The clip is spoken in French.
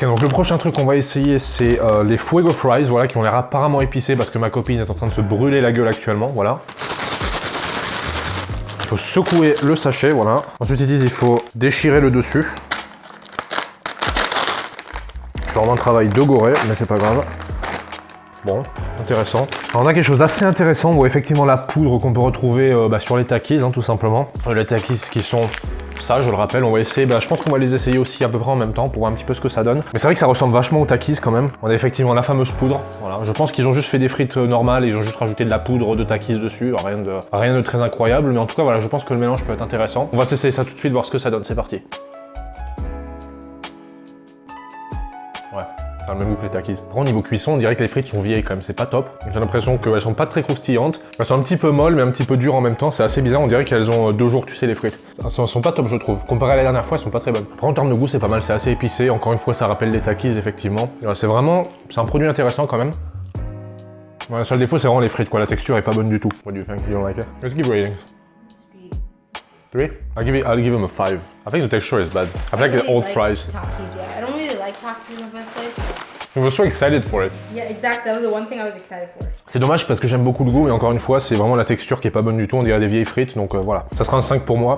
Ok, donc le prochain truc qu'on va essayer, c'est les Fuego Fries, voilà, qui ont l'air apparemment épicés parce que ma copine est en train de se brûler la gueule actuellement, voilà. Il faut secouer le sachet, voilà. Ensuite, ils disent il faut déchirer le dessus. C'est vraiment un travail de goré, mais c'est pas grave. Bon, intéressant. Alors on a quelque chose d'assez intéressant, on voit effectivement la poudre qu'on peut retrouver sur les Takis, hein, tout simplement. Les Takis qui sont ça, je le rappelle, on va essayer, je pense qu'on va les essayer aussi à peu près en même temps pour voir un petit peu ce que ça donne. Mais c'est vrai que ça ressemble vachement aux Takis quand même. On a effectivement la fameuse poudre, voilà. Je pense qu'ils ont juste fait des frites normales, ils ont juste rajouté de la poudre de Takis dessus, rien de très incroyable, mais en tout cas voilà, je pense que le mélange peut être intéressant. On va s'essayer ça tout de suite, voir ce que ça donne, c'est parti. Ouais. C'est le même goût que les Takis. Par contre, au niveau cuisson, on dirait que les frites sont vieilles quand même, c'est pas top. J'ai l'impression qu'elles sont pas très croustillantes. Elles sont un petit peu molles, mais un petit peu dures en même temps. C'est assez bizarre, on dirait qu'elles ont 2 jours, tu sais, les frites. Elles sont pas top, je trouve. Comparé à la dernière fois, elles sont pas très bonnes. Après, en termes de goût, c'est pas mal, c'est assez épicé. Encore une fois, ça rappelle les Takis, effectivement. C'est un produit intéressant quand même. Ouais, le seul défaut, c'est vraiment les frites, quoi. La texture est pas bonne du tout. What do you think? You don't like it? Let's give ratings. 3? I'll give him a 5. I think the texture is bad. I feel like the old fries. Takis, yeah. I don't really like Takis in the first place. I was so excited for it. Yeah, exactly. That was the one thing I was excited for. C'est dommage parce que j'aime beaucoup le goût et encore une fois, c'est vraiment la texture qui est pas bonne du tout. On dirait des vieilles frites, donc voilà. Ça sera un 5 pour moi.